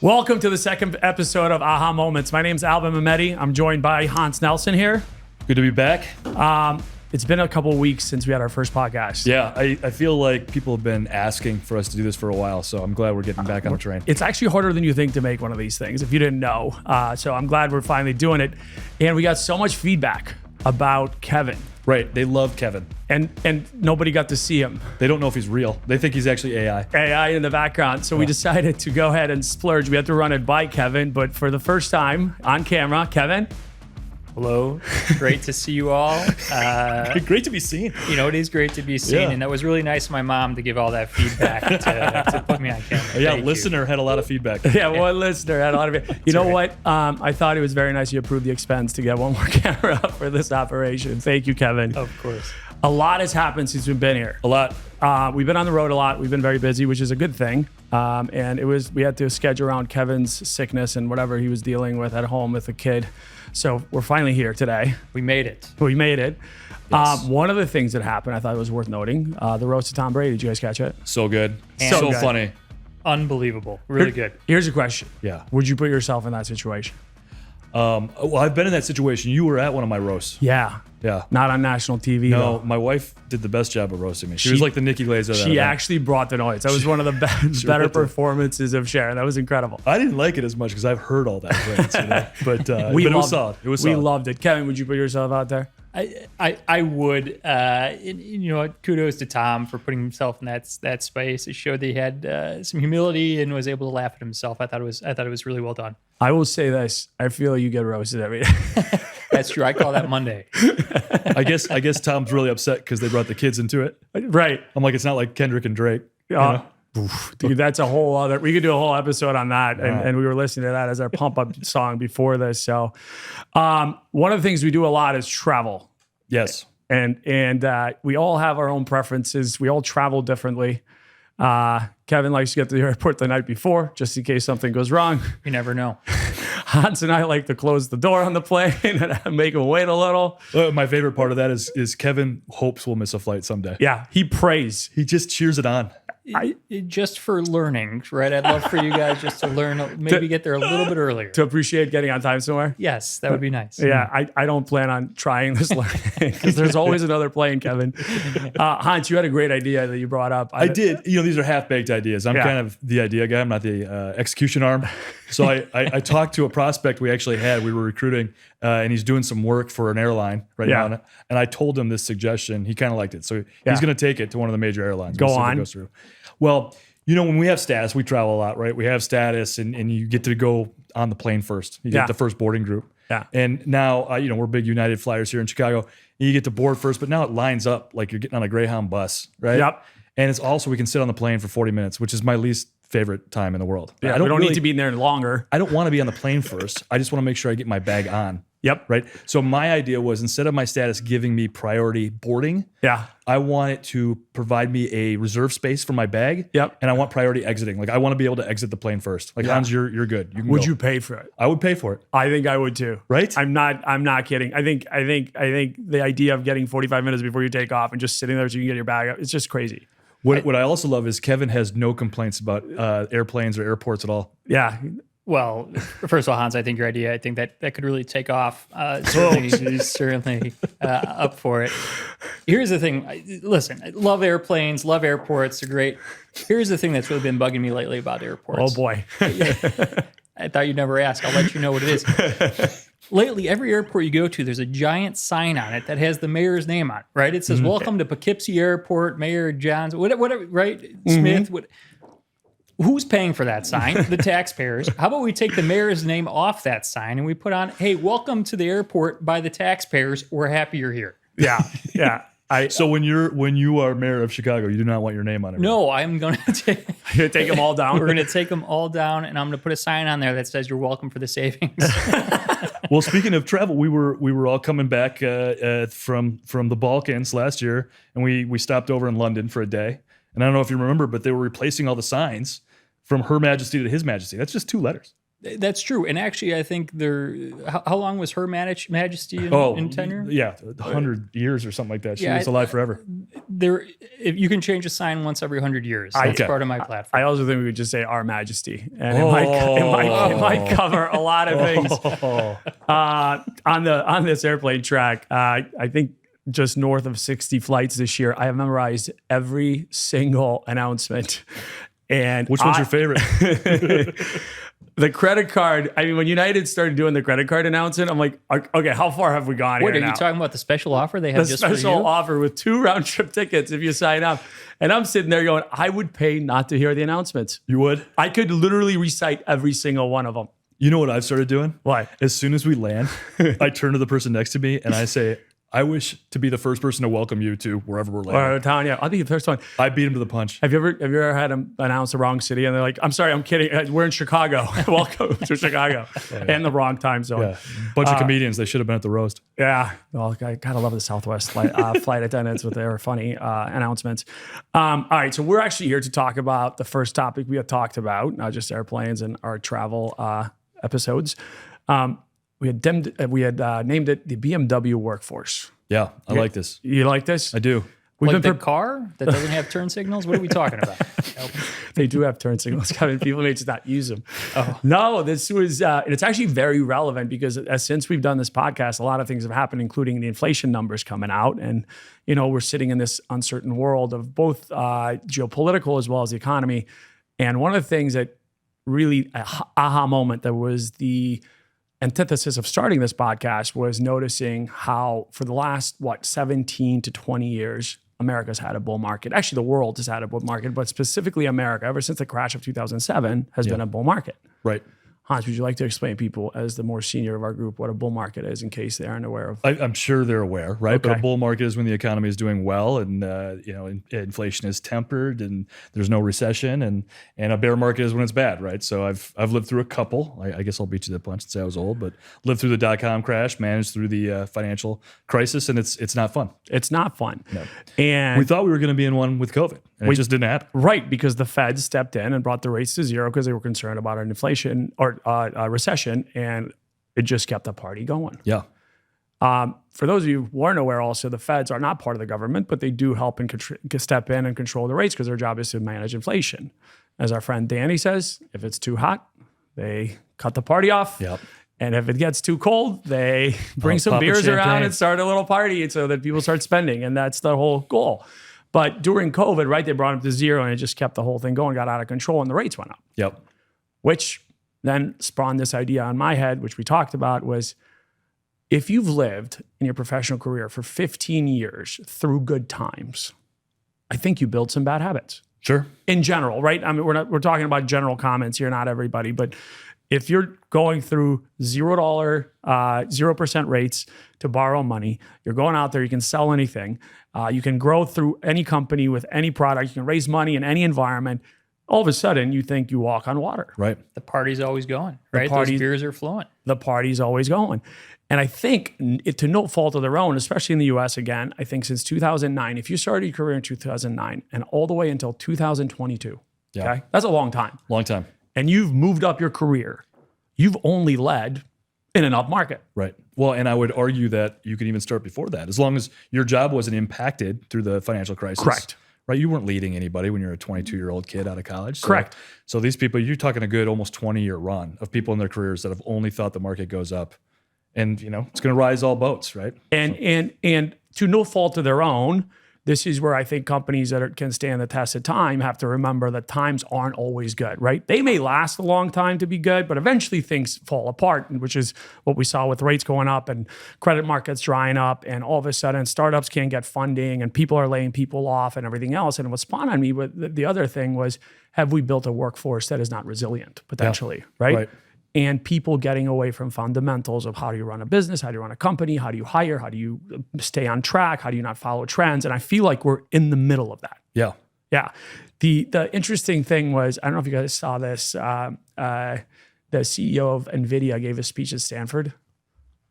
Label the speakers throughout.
Speaker 1: Welcome to the second episode of AhHa Moments. My name's Alban. I'm joined by Hans Nelson here.
Speaker 2: Good to be back.
Speaker 1: It's been a couple of weeks since we had our first podcast.
Speaker 2: Yeah, I feel like people have been asking for us to do this for a while, so I'm glad we're getting back on the train.
Speaker 1: It's actually harder than you think to make one of these things, if you didn't know. So I'm glad we're finally doing it. And we got so much feedback about Kevin.
Speaker 2: Right, they love Kevin.
Speaker 1: And nobody got to see him.
Speaker 2: They don't know if he's real. They think he's actually AI.
Speaker 1: AI in the background. So we decided to go ahead and splurge. We had to run it by Kevin, but for the first time on camera, Kevin.
Speaker 3: Hello, great to see you all.
Speaker 2: Great to be seen.
Speaker 3: You know, it is great to be seen,
Speaker 2: Yeah.
Speaker 3: and that was really nice of my mom to give all that feedback to put me on camera.
Speaker 2: Yeah,
Speaker 3: Thank
Speaker 2: listener had a lot of feedback.
Speaker 1: Yeah, one listener had a lot of it. You know what? I thought it was very nice you approved the expense to get one more camera up for this operation. Thank you, Kevin.
Speaker 3: You. Of course.
Speaker 1: A lot has happened since we've been here.
Speaker 2: A lot.
Speaker 1: We've been on the road a lot. We've been very busy, which is a good thing. And we had to schedule around Kevin's sickness and whatever he was dealing with at home with the kid. So we're finally here today.
Speaker 3: We made it.
Speaker 1: We made it.
Speaker 2: Yes.
Speaker 1: One of the things that happened, I thought it was worth noting, the roast of Tom Brady. Did you guys catch it?
Speaker 2: So good.
Speaker 3: And
Speaker 2: So
Speaker 1: good.
Speaker 2: funny.
Speaker 3: Unbelievable. Really good.
Speaker 1: Here's a question.
Speaker 2: Yeah.
Speaker 1: Would you put yourself in that situation?
Speaker 2: Well, I've been in that situation. You were at one of my roasts.
Speaker 1: Yeah.
Speaker 2: Yeah.
Speaker 1: Not on national TV,
Speaker 2: No,
Speaker 1: though.
Speaker 2: my wife did the best job of roasting me. She was like the Nikki Glaser. of that
Speaker 1: She
Speaker 2: event.
Speaker 1: actually brought the noise. That was one of the better
Speaker 2: did.
Speaker 1: performances of Sharon. That was incredible.
Speaker 2: I didn't like it as much because I've heard all that. Praise, you know? But it was
Speaker 1: loved
Speaker 2: solid. It was
Speaker 1: We
Speaker 2: solid.
Speaker 1: loved it. Kevin, would you put yourself out there?
Speaker 3: I would. You know what? Kudos to Tom for putting himself in that space. It showed that he had some humility and was able to laugh at himself. I thought it was really well done.
Speaker 1: I will say this. I feel you get roasted every day.
Speaker 3: That's true. I call that Monday.
Speaker 2: I guess Tom's really upset because they brought the kids into it.
Speaker 1: Right.
Speaker 2: I'm like, it's not like Kendrick and Drake. You know?
Speaker 1: Dude, that's a whole other, we could do a whole episode on that. And we were listening to that as our pump up song before this. So one of the things we do a lot is travel.
Speaker 2: Yes.
Speaker 1: And we all have our own preferences. We all travel differently. Kevin likes to get to the airport the night before, just in case something goes wrong.
Speaker 3: You never know.
Speaker 1: Hans and I like to close the door on the plane and make him wait a little.
Speaker 2: My favorite part of that is Kevin hopes we'll miss a flight someday.
Speaker 1: Yeah, he prays.
Speaker 2: He just cheers it on.
Speaker 3: Just for learning, right? I'd love for you guys just to learn, maybe get there a little bit earlier.
Speaker 1: To appreciate getting on time somewhere.
Speaker 3: Yes, that would be nice.
Speaker 1: Yeah, I don't plan on trying this learning because there's always another plane, Kevin. Hans, you had a great idea that you brought up.
Speaker 2: I did. You know, these are half-baked ideas. I'm kind of the idea guy. I'm not the execution arm. So I talked to a prospect we actually had. We were recruiting, and he's doing some work for an airline right now. And I told him this suggestion. He kind of liked it. So he's going to take it to one of the major airlines.
Speaker 1: Go
Speaker 2: We'll see if it
Speaker 1: on.
Speaker 2: goes through. Well, you know, when we have status, we travel a lot, right? We have status, and you get to go on the plane first. You get the first boarding group.
Speaker 1: Yeah.
Speaker 2: And now, you know, we're big United flyers here in Chicago. You get to board first, but now it lines up like you're getting on a Greyhound bus, right?
Speaker 1: Yep.
Speaker 2: And it's also, we can sit on the plane for 40 minutes, which is my least favorite time in the world.
Speaker 1: Yeah, we don't need to be in there longer.
Speaker 2: I don't want to be on the plane first. I just want to make sure I get my bag on.
Speaker 1: Yep.
Speaker 2: Right. So my idea was, instead of my status giving me priority boarding,
Speaker 1: Yeah.
Speaker 2: I want it to provide me a reserve space for my bag.
Speaker 1: Yep.
Speaker 2: And I want priority exiting. Like, I want to be able to exit the plane first. Like, Hans, you're good. You can
Speaker 1: Would
Speaker 2: go.
Speaker 1: you pay for it?
Speaker 2: I would pay for it.
Speaker 1: I think I would too.
Speaker 2: Right?
Speaker 1: I'm not kidding. I think the idea of getting 45 minutes before you take off and just sitting there so you can get your bag up, it's just crazy.
Speaker 2: What I also love is Kevin has no complaints about airplanes or airports at all.
Speaker 1: Yeah.
Speaker 3: Well, first of all, Hans, I think your idea, I think that could really take off. Certainly up for it. Here's the thing. Listen, I love airplanes, love airports. They're great. Here's the thing that's really been bugging me lately about airports.
Speaker 1: Oh boy.
Speaker 3: I thought you'd never ask. I'll let you know what it is. Lately, every airport you go to, there's a giant sign on it that has the mayor's name on it, right? It says, "Welcome to Poughkeepsie Airport, Mayor Johns," whatever, right? Smith. Who's paying for that sign? The taxpayers. How about we take the mayor's name off that sign and we put on, "Hey, welcome to the airport by the taxpayers. We're happy you're here."
Speaker 1: Yeah. Yeah.
Speaker 2: So when you are mayor of Chicago, you do not want your name on it.
Speaker 3: No, I'm going to take.
Speaker 1: You take them all down.
Speaker 3: We're going to take them all down, and I'm going to put a sign on there that says, "You're welcome for the savings."
Speaker 2: Well, speaking of travel, we were all coming back from the Balkans last year, and we stopped over in London for a day. And I don't know if you remember, but they were replacing all the signs from Her Majesty to His Majesty. That's just 2 letters.
Speaker 3: That's true. And actually, I think how long was Her Majesty in tenure?
Speaker 2: Yeah, 100 years or something like that. She was alive forever.
Speaker 3: If you can change a sign once every 100 years. That's part of my platform.
Speaker 1: I also think we would just say Our Majesty, and it might cover a lot of things. On this airplane track, I think just north of 60 flights this year. I have memorized every single announcement. And
Speaker 2: which one's your favorite?
Speaker 1: The credit card. I mean, when United started doing the credit card announcement, I'm like, okay, how far have we gone?
Speaker 3: Wait,
Speaker 1: here
Speaker 3: are
Speaker 1: now?
Speaker 3: you talking about the special offer they have
Speaker 1: the
Speaker 3: just for you?
Speaker 1: special offer with 2 round trip tickets if you sign up? And I'm sitting there going, I would pay not to hear the announcements.
Speaker 2: You would?
Speaker 1: I could literally recite every single one of them.
Speaker 2: You know what I've started doing?
Speaker 1: Why?
Speaker 2: As soon as we land, I turn to the person next to me and I say, I wish to be the first person to welcome you to wherever we're landing.
Speaker 1: Or town, yeah. I'll be the first one.
Speaker 2: I beat him to the punch.
Speaker 1: Have you ever had them announce the wrong city and they're like, I'm sorry, I'm kidding. We're in Chicago. Welcome to Chicago. And the wrong time zone.
Speaker 2: Yeah. Bunch of comedians. They should have been at the roast.
Speaker 1: Yeah. Well, I gotta love the Southwest flight attendants with their funny announcements. All right. So we're actually here to talk about the first topic we had talked about, not just airplanes and our travel episodes. We had named it the BMW Workforce.
Speaker 2: Yeah, I like this.
Speaker 1: You like this?
Speaker 2: I do.
Speaker 3: Like the car that doesn't have turn signals? What are we talking about?
Speaker 1: They do have turn signals, Kevin. People may just not use them. Oh. No, this was, and it's actually very relevant because since we've done this podcast, a lot of things have happened, including the inflation numbers coming out. And, we're sitting in this uncertain world of both geopolitical as well as the economy. And one of the things that really, aha moment that was the antithesis of starting this podcast was noticing how for the last, 17 to 20 years, America's had a bull market. Actually, the world has had a bull market, but specifically America, ever since the crash of 2007, has been a bull market.
Speaker 2: Right.
Speaker 1: Hans, would you like to explain to people, as the more senior of our group, what a bull market is in case they aren't aware of?
Speaker 2: I'm sure they're aware, right?
Speaker 1: Okay.
Speaker 2: But a bull market is when the economy is doing well and inflation is tempered and there's no recession, and a bear market is when it's bad, right? So I've lived through a couple. I guess I'll beat you to the punch and say I was old, but lived through the dot-com crash, managed through the financial crisis, and it's not fun.
Speaker 1: It's not fun.
Speaker 2: No.
Speaker 1: And
Speaker 2: we thought we were going to be in one with COVID, and it just didn't happen.
Speaker 1: Right, because the Fed stepped in and brought the rates to zero because they were concerned about an inflation or recession, and it just kept the party going.
Speaker 2: Yeah.
Speaker 1: For those of you who weren't aware, also, the Feds are not part of the government, but they do help and step in and control the rates because their job is to manage inflation. As our friend Danny says, if it's too hot, they cut the party off.
Speaker 2: Yep.
Speaker 1: And if it gets too cold, they bring some beers around and start a little party so that people start spending. And that's the whole goal. But during COVID, right, they brought it to zero and it just kept the whole thing going, got out of control, and the rates went up.
Speaker 2: Yep.
Speaker 1: Which then spawned this idea on my head, which we talked about, was if you've lived in your professional career for 15 years through good times, I think you build some bad habits.
Speaker 2: Sure.
Speaker 1: In general, right? I mean, we're talking about general comments here, not everybody, but if you're going through $0, 0% rates to borrow money, you're going out there, you can sell anything, you can grow through any company with any product, you can raise money in any environment. All of a sudden, you think you walk on water.
Speaker 2: Right.
Speaker 3: The party's always going, right? Those beers are flowing.
Speaker 1: The party's always going. And I think, to no fault of their own, especially in the US again, I think since 2009, if you started your career in 2009 and all the way until 2022, okay, that's a long time.
Speaker 2: Long time.
Speaker 1: And you've moved up your career, you've only led in an up market.
Speaker 2: Right. Well, and I would argue that you could even start before that, as long as your job wasn't impacted through the financial crisis.
Speaker 1: Correct.
Speaker 2: Right. You weren't leading anybody when you're a 22-year-old kid out of college. So,
Speaker 1: correct.
Speaker 2: So these people, you're talking a good almost 20-year run of people in their careers that have only thought the market goes up, and it's going to rise all boats, right?
Speaker 1: And to no fault of their own, this is where I think companies that can stand the test of time have to remember that times aren't always good, right? They may last a long time to be good, but eventually things fall apart, which is what we saw with rates going up and credit markets drying up, and all of a sudden startups can't get funding and people are laying people off and everything else. And what spawned on me, but the other thing was, have we built a workforce that is not resilient potentially, right? And people getting away from fundamentals of how do you run a business, how do you run a company, how do you hire, how do you stay on track, how do you not follow trends? And I feel like we're in the middle of that.
Speaker 2: Yeah.
Speaker 1: Yeah. The interesting thing was, I don't know if you guys saw this, the CEO of NVIDIA gave a speech at Stanford.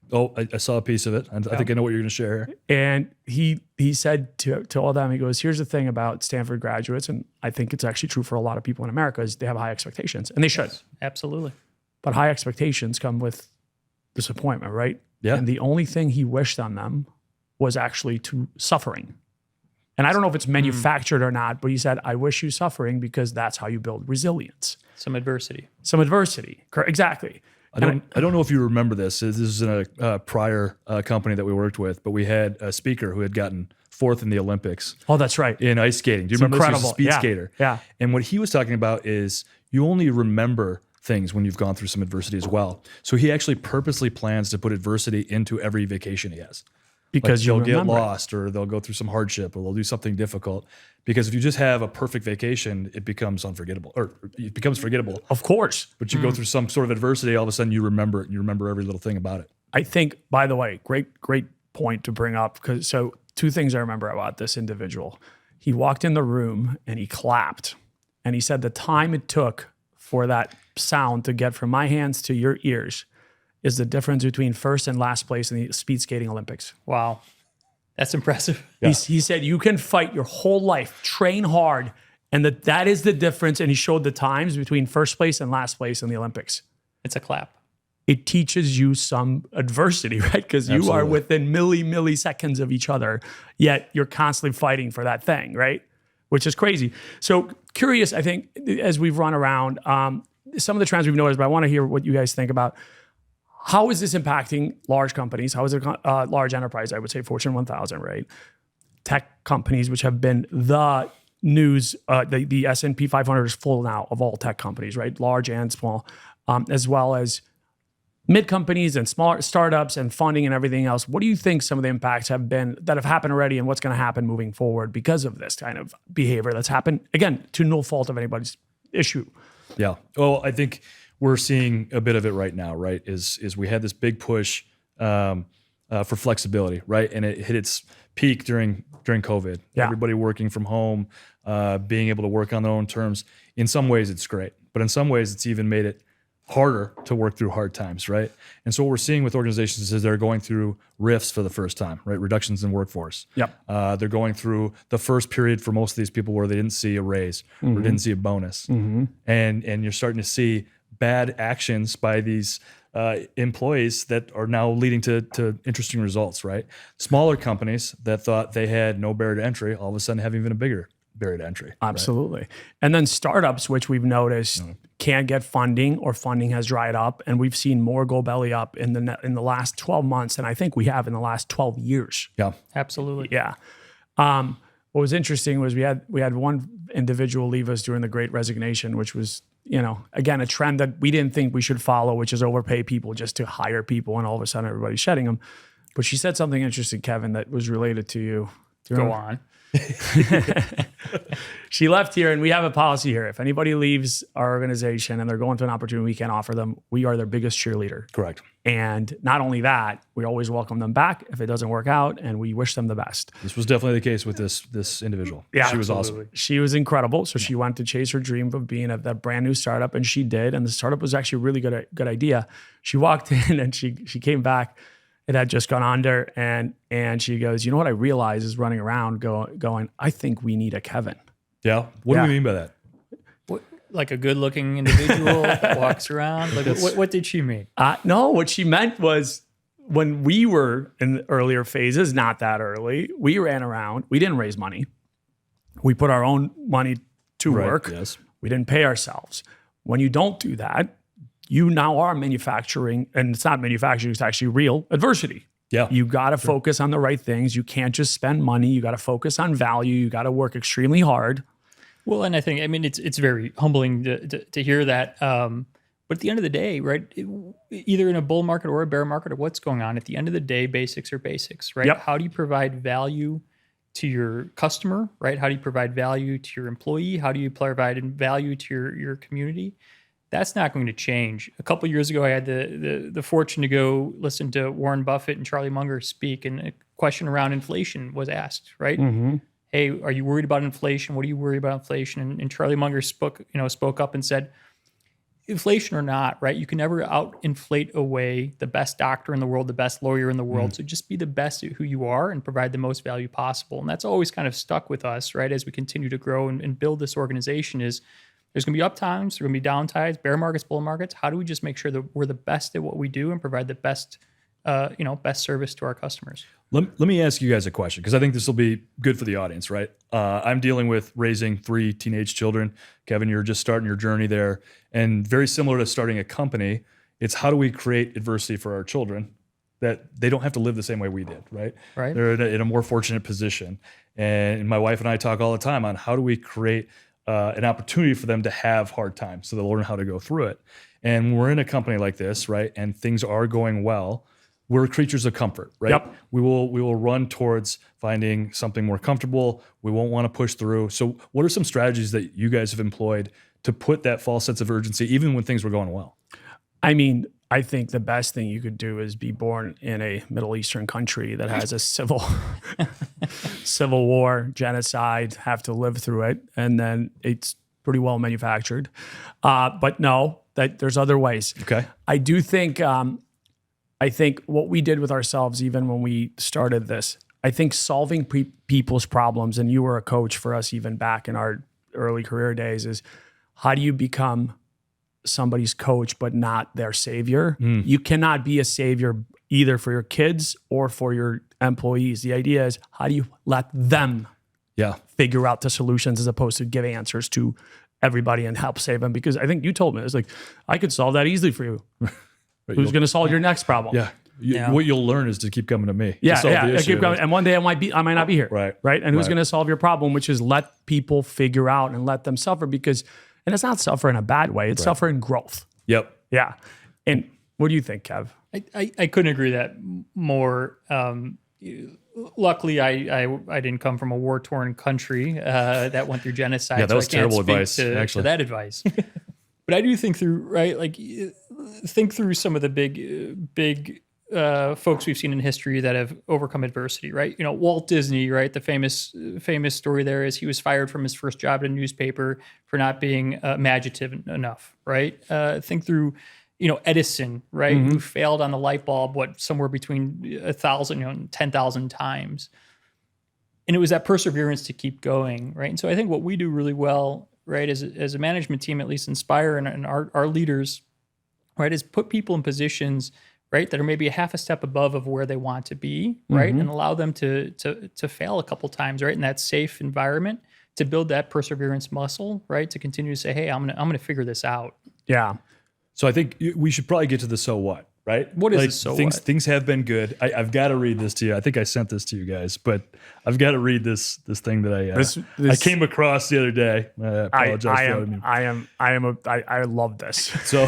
Speaker 2: Oh, I saw a piece of it. I think I know what you're going to share here.
Speaker 1: And he said to all of them, he goes, here's the thing about Stanford graduates, and I think it's actually true for a lot of people in America, is they have high expectations, and they should.
Speaker 3: Yes, absolutely.
Speaker 1: But high expectations come with disappointment, right?
Speaker 2: Yeah.
Speaker 1: And the only thing he wished on them was actually to suffering. And I don't know if it's manufactured or not, but he said, I wish you suffering because that's how you build resilience.
Speaker 3: Some adversity.
Speaker 1: Some adversity. Exactly.
Speaker 2: I don't know if you remember this. This is in a prior company that we worked with, but we had a speaker who had gotten 4th in the Olympics.
Speaker 1: Oh, that's right.
Speaker 2: In ice skating. Do you remember this? He was a speed
Speaker 1: Yeah.
Speaker 2: skater.
Speaker 1: Yeah.
Speaker 2: And what he was talking about is you only remember things when you've gone through some adversity as well. So he actually purposely plans to put adversity into every vacation he has.
Speaker 1: Because
Speaker 2: they'll
Speaker 1: you'll
Speaker 2: get
Speaker 1: remember it.
Speaker 2: lost or they'll go through some hardship or they'll do something difficult. Because if you just have a perfect vacation, it becomes unforgettable or it becomes forgettable.
Speaker 1: Of course.
Speaker 2: But you go through some sort of adversity, all of a sudden you remember it and you remember every little thing about it.
Speaker 1: I think, by the way, great point to bring up. Because so 2 things I remember about this individual. He walked in the room and he clapped. And he said the time it took for that sound to get from my hands to your ears is the difference between first and last place in the speed skating Olympics.
Speaker 3: Wow. That's impressive.
Speaker 2: Yeah.
Speaker 1: He said you can fight your whole life, train hard, and that is the difference. And he showed the times between first place and last place in the Olympics.
Speaker 3: It's a clap.
Speaker 1: It teaches you some adversity, right? Because you are within milliseconds of each other, yet you're constantly fighting for that thing, right? Which is crazy. So curious, I think, as we've run around, some of the trends we've noticed, but I want to hear what you guys think about. How is this impacting large companies? How is it large enterprise? I would say Fortune 1000, right? Tech companies, which have been the news, the S&P 500 is full now of all tech companies, right? Large and small, as well as mid companies and small startups and funding and everything else. What do you think some of the impacts have been that have happened already and what's going to happen moving forward because of this kind of behavior that's happened, again, to no fault of anybody's issue?
Speaker 2: Yeah. Well, I think we're seeing a bit of it right now, right? Is we had this big push for flexibility, right? And it hit its peak during COVID.
Speaker 1: Yeah.
Speaker 2: Everybody working from home, being able to work on their own terms. In some ways, it's great, but in some ways, it's even made it harder to work through hard times, right? And so what we're seeing with organizations is they're going through rifts for the first time, right? Reductions in workforce.
Speaker 1: Yep.
Speaker 2: They're going through the first period for most of these people where they didn't see a raise or didn't see a bonus, and you're starting to see bad actions by these employees that are now leading to interesting results, right? Smaller companies that thought they had no barrier to entry, all of a sudden have even a bigger barrier to entry.
Speaker 1: Absolutely. Right? And then startups, which we've noticed can't get funding or funding has dried up. And we've seen more go belly up in the last 12 months than I think we have in the last 12 years.
Speaker 2: Yeah.
Speaker 3: Absolutely.
Speaker 1: Yeah. What was interesting was we had one individual leave us during the Great Resignation, which was, again, a trend that we didn't think we should follow, which is overpay people just to hire people. And all of a sudden everybody's shedding them. But she said something interesting, Kevin, that was related to you.
Speaker 3: Go on.
Speaker 1: She left here, and we have a policy here. If anybody leaves our organization and they're going to an opportunity we can't offer them, we are their biggest cheerleader.
Speaker 2: Correct.
Speaker 1: And not only that, we always welcome them back if it doesn't work out, and we wish them the best.
Speaker 2: This was definitely the case with this individual.
Speaker 1: Yeah,
Speaker 2: she was
Speaker 1: absolutely.
Speaker 2: awesome.
Speaker 1: She was incredible. So she went to chase her dream of being at that brand new startup, and she did. And the startup was actually a really good idea. She walked in and she came back. It had just gone under, and she goes, what I realized is running around going, I think we need a Kevin.
Speaker 2: Yeah. What do we mean by that?
Speaker 3: Like a good-looking individual walks around. Like what did she mean?
Speaker 1: No, what she meant was when we were in the earlier phases, not that early, we ran around. We didn't raise money. We put our own money to work.
Speaker 2: Yes.
Speaker 1: We didn't pay ourselves. When you don't do that, you now are manufacturing, and it's not manufacturing, it's actually real adversity.
Speaker 2: Yeah.
Speaker 1: You got to focus on the right things. You can't just spend money. You got to focus on value. You got to work extremely hard.
Speaker 3: Well, and I think, it's very humbling to hear that. But at the end of the day, right, either in a bull market or a bear market or what's going on, at the end of the day, basics are basics, right?
Speaker 1: Yep.
Speaker 3: How do you provide value to your customer, right? How do you provide value to your employee? How do you provide value to your community? That's not going to change. A couple of years ago, I had the fortune to go listen to Warren Buffett and Charlie Munger speak, and a question around inflation was asked, right?
Speaker 1: Mm-hmm.
Speaker 3: Hey, are you worried about inflation? What do you worry about inflation? And Charlie Munger spoke up and said, inflation or not, right? You can never out-inflate away the best doctor in the world, the best lawyer in the world. So just be the best at who you are and provide the most value possible. And that's always kind of stuck with us, right? As we continue to grow and build this organization is, There's going to be up times, there's going to be down times, bear markets, bull markets. How do we just make sure that we're the best at what we do and provide the best, best service to our customers?
Speaker 2: Let me ask you guys a question, because I think this will be good for the audience, right? I'm dealing with raising 3 teenage children. Kevin, you're just starting your journey there. And very similar to starting a company, it's how do we create adversity for our children that they don't have to live the same way we did, right?
Speaker 3: Right.
Speaker 2: They're in a more fortunate position. And my wife and I talk all the time on how do we create an opportunity for them to have hard times so they'll learn how to go through it. And when we're in a company like this, right, and things are going well, we're creatures of comfort, right?
Speaker 1: Yep.
Speaker 2: We will run towards finding something more comfortable. We won't want to push through. So what are some strategies that you guys have employed to put that false sense of urgency even when things were going well?
Speaker 1: I mean, I think the best thing you could do is be born in a Middle Eastern country that has a civil war, genocide, have to live through it, and then it's pretty well manufactured. But no, that there's other ways.
Speaker 2: Okay.
Speaker 1: I do think I think what we did with ourselves, even when we started this, I think solving people's problems, and you were a coach for us even back in our early career days, is how do you become somebody's coach but not their savior? You cannot be a savior either for your kids or for your employees. The idea is how do you let them figure out the solutions as opposed to give answers to everybody and help save them? Because I think you told me, it's like, I could solve that easily for you. Who's going to solve your next problem?
Speaker 2: What you'll learn is to keep coming to me.
Speaker 1: Yeah,
Speaker 2: to solve the
Speaker 1: I keep
Speaker 2: issue.
Speaker 1: going. And one day I might not be here.
Speaker 2: Right.
Speaker 1: And who's going to solve your problem, which is let people figure out and let them suffer, because, and it's not suffer in a bad way, it's suffer in growth.
Speaker 2: Yep.
Speaker 1: Yeah. And what do you think, Kev?
Speaker 3: I couldn't agree that more. Luckily, I didn't come from a war-torn country that went through genocide.
Speaker 2: Yeah, that was
Speaker 3: I can't
Speaker 2: terrible
Speaker 3: speak
Speaker 2: advice,
Speaker 3: to
Speaker 2: actually.
Speaker 3: that advice. But I do think through, right? Like, think through some of the big folks we've seen in history that have overcome adversity, right? You know, Walt Disney, right? The famous story there is he was fired from his first job at a newspaper for not being imaginative enough, right? Think through, Edison, right? Who failed on the light bulb, somewhere between 1,000, and 10,000 times. And it was that perseverance to keep going, right? And so I think what we do really well, right, as a management team, at least Inspire and our leaders, right, is put people in positions, right, that are maybe a half a step above of where they want to be, right, and allow them to fail a couple times, right, in that safe environment, to build that perseverance muscle, right, to continue to say, hey, I'm gonna figure this out.
Speaker 1: Yeah.
Speaker 2: So I think we should probably get to the so what, right?
Speaker 3: What is the so what?
Speaker 2: Things have been good. I've got to read this to you. I think I sent this to you guys, but I've got to read this thing that I came across the other day. I apologize.
Speaker 1: I love this.
Speaker 2: So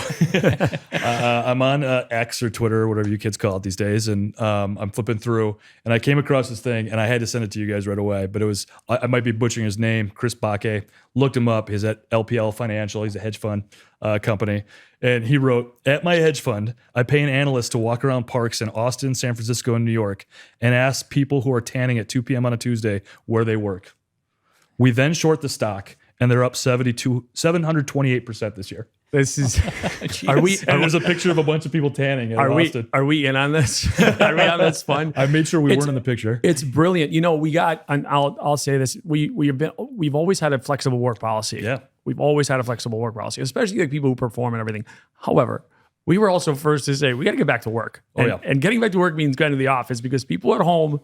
Speaker 2: I'm on X or Twitter or whatever you kids call it these days, and I'm flipping through, and I came across this thing, and I had to send it to you guys right away. But it was, I might be butchering his name, Chris Bakke. Looked him up. He's at LPL Financial. He's a hedge fund company. And he wrote, at my hedge fund, I pay an analyst to walk around parks in Austin, San Francisco, and New York and ask people who are tanning at 2 p.m. on a Tuesday where they work. We then short the stock, and they're up 728% this year.
Speaker 1: This is,
Speaker 2: And there's a picture of a bunch of people tanning in Austin.
Speaker 1: Are we in on this? Are we on this fun?
Speaker 2: I made sure we weren't in the picture.
Speaker 1: It's brilliant. We got, and I'll say this, we've always had a flexible work policy.
Speaker 2: Yeah.
Speaker 1: We've always had a flexible work policy, especially like people who perform and everything. However, we were also first to say we got to get back to work. And getting back to work means going to the office, because people at home,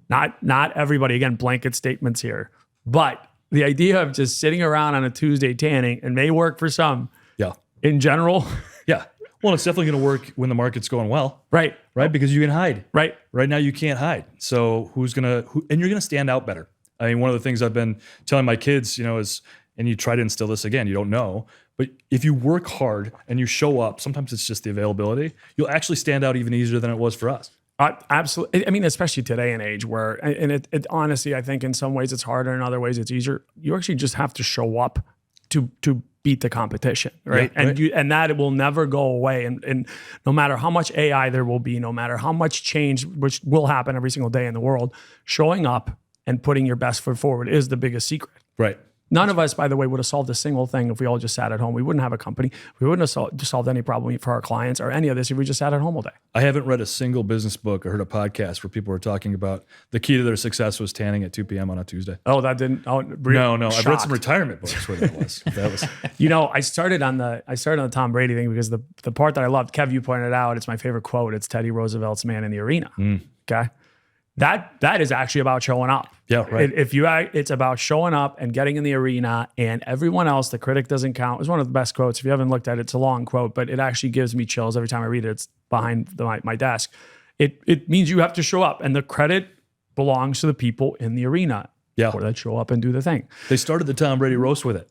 Speaker 1: not everybody, again, blanket statements here, but the idea of just sitting around on a Tuesday tanning, and may work for some.
Speaker 2: Yeah.
Speaker 1: In general.
Speaker 2: Yeah. Well, it's definitely going to work when the market's going well.
Speaker 1: Right.
Speaker 2: Because you can hide.
Speaker 1: Right
Speaker 2: now you can't hide. So and you're going to stand out better. I mean, one of the things I've been telling my kids, is, and you try to instill this again, you don't know, but if you work hard and you show up, sometimes it's just the availability, you'll actually stand out even easier than it was for us.
Speaker 1: Absolutely. I mean, especially today and age where, and it honestly, I think in some ways it's harder, in other ways it's easier. You actually just have to show up to beat the competition, right?
Speaker 2: Yeah, right.
Speaker 1: And that will never go away. And no matter how much AI there will be, no matter how much change, which will happen every single day in the world, showing up and putting your best foot forward is the biggest secret.
Speaker 2: Right.
Speaker 1: None of us, by the way, would have solved a single thing if we all just sat at home. We wouldn't have a company. We wouldn't have solved any problem for our clients or any of this if we just sat at home all day.
Speaker 2: I haven't read a single business book or heard a podcast where people were talking about the key to their success was tanning at 2 p.m. on a Tuesday.
Speaker 1: Oh, that didn't. Oh,
Speaker 2: No. I've read some retirement books where that was.
Speaker 1: I started on the Tom Brady thing because the part that I loved, Kev, you pointed out, it's my favorite quote. It's Teddy Roosevelt's "Man in the Arena." Okay. That is actually about showing up.
Speaker 2: Yeah, right.
Speaker 1: It's about showing up and getting in the arena, and everyone else, the critic doesn't count. It's one of the best quotes. If you haven't looked at it, it's a long quote, but it actually gives me chills every time I read it. It's behind my desk. It means you have to show up, and the credit belongs to the people in the arena.
Speaker 2: Yeah,
Speaker 1: or that show up and do the thing.
Speaker 2: They started the Tom Brady roast with it.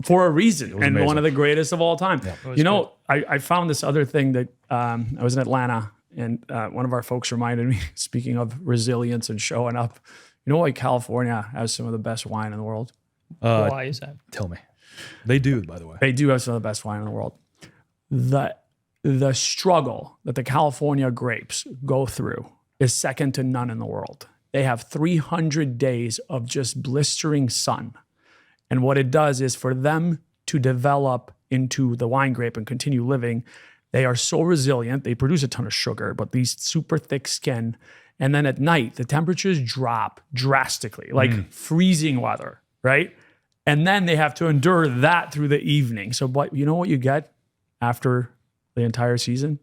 Speaker 1: For a reason, and
Speaker 2: amazing.
Speaker 1: One of the greatest of all time. Yeah, I found this other thing that I was in Atlanta. And one of our folks reminded me, speaking of resilience and showing up, California has some of the best wine in the world.
Speaker 3: Why is that?
Speaker 2: Tell me. They do, by the way.
Speaker 1: They do have some of the best wine in the world. The struggle that the California grapes go through is second to none in the world. They have 300 days of just blistering sun. And what it does is for them to develop into the wine grape and continue living, they are so resilient. They produce a ton of sugar, but these super thick skin. And then at night, the temperatures drop drastically, like freezing weather, right? And then they have to endure that through the evening. So what you get after the entire season?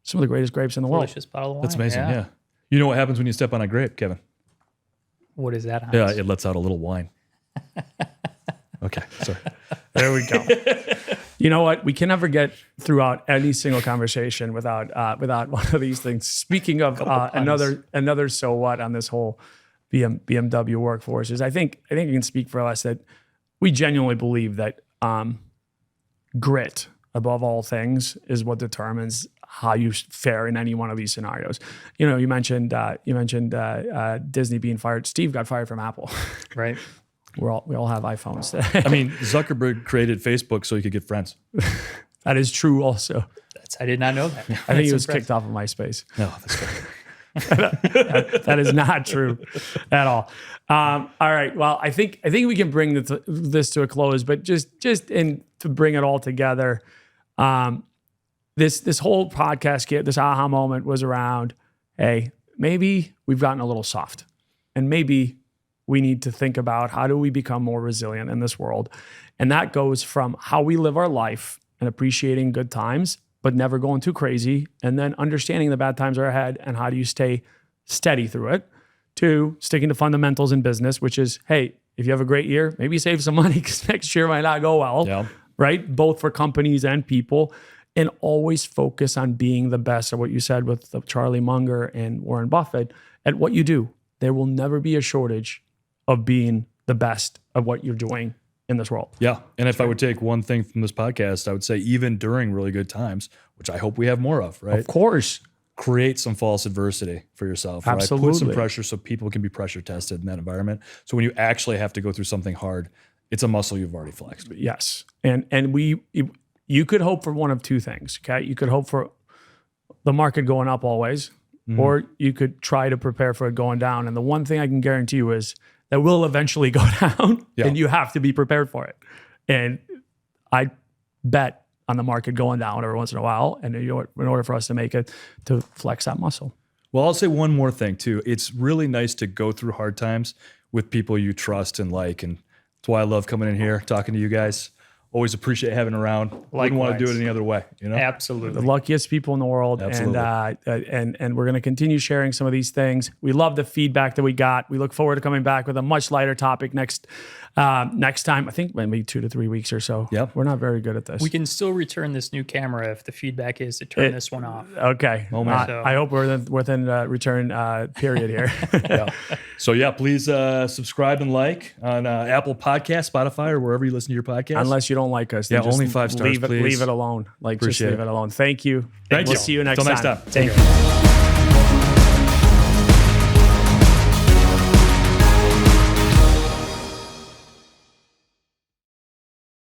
Speaker 1: Some of the greatest grapes in the world.
Speaker 3: Delicious bottle of wine.
Speaker 2: That's amazing, yeah. You know what happens when you step on a grape, Kevin?
Speaker 3: What is that, Hans?
Speaker 2: Yeah, it lets out a little wine. Okay, sorry.
Speaker 1: There we go. You know what? We can never get throughout any single conversation without one of these things. Speaking of another so what on this whole BMW Workforce is I think I can speak for us that we genuinely believe that grit above all things is what determines how you fare in any one of these scenarios. You mentioned Disney being fired. Steve got fired from Apple.
Speaker 3: Right.
Speaker 1: We all have iPhones.
Speaker 2: I mean, Zuckerberg created Facebook so he could get friends.
Speaker 1: That is true also.
Speaker 3: I did not know that.
Speaker 1: I think he was kicked off of MySpace.
Speaker 2: No, that's right.
Speaker 1: that is not true at all. All right. Well, I think we can bring this to a close, but just to bring it all together, this whole podcast, this aha moment was around, hey, maybe we've gotten a little soft, and maybe we need to think about how do we become more resilient in this world. And that goes from how we live our life and appreciating good times, but never going too crazy, and then understanding the bad times are ahead and how do you stay steady through it, to sticking to fundamentals in business, which is, hey, if you have a great year, maybe save some money because next year might not go well, right? Both for companies and people, and always focus on being the best at what you said with Charlie Munger and Warren Buffett at what you do. There will never be a shortage of being the best of what you're doing in this world.
Speaker 2: Yeah. And if I would take one thing from this podcast, I would say even during really good times, which I hope we have more of, right?
Speaker 1: Of course.
Speaker 2: Create some false adversity for yourself.
Speaker 1: Absolutely.
Speaker 2: Right? Put some pressure so people can be pressure tested in that environment. So when you actually have to go through something hard, it's a muscle you've already flexed.
Speaker 1: Yes. And you could hope for one of two things, okay? You could hope for the market going up always, or you could try to prepare for it going down. And the one thing I can guarantee you is that will eventually go down, and you have to be prepared for it. And I bet on the market going down every once in a while, and in order for us to make it, to flex that muscle.
Speaker 2: Well, I'll say one more thing too. It's really nice to go through hard times with people you trust and like, and that's why I love coming in here, talking to you guys. Always appreciate having around. Wouldn't want to do it any other way,
Speaker 3: Absolutely.
Speaker 1: The luckiest people in the world.
Speaker 2: Absolutely.
Speaker 1: And we're going to continue sharing some of these things. We love the feedback that we got. We look forward to coming back with a much lighter topic next time. I think maybe 2 to 3 weeks or so.
Speaker 2: Yep.
Speaker 1: We're not very good at this.
Speaker 3: We can still return this new camera if the feedback is to turn this one off.
Speaker 1: Okay. I hope we're within return period here.
Speaker 2: So please subscribe and like on Apple Podcast, Spotify, or wherever you listen to your podcast.
Speaker 1: Unless you don't like us.
Speaker 2: Yeah,
Speaker 1: then
Speaker 2: only 5 stars,
Speaker 1: leave
Speaker 2: please.
Speaker 1: Leave it alone.
Speaker 2: Appreciate
Speaker 1: just leave it alone. Thank you.
Speaker 2: Thank you.
Speaker 1: We'll see you next
Speaker 2: Until
Speaker 1: time.
Speaker 2: next time. Take care.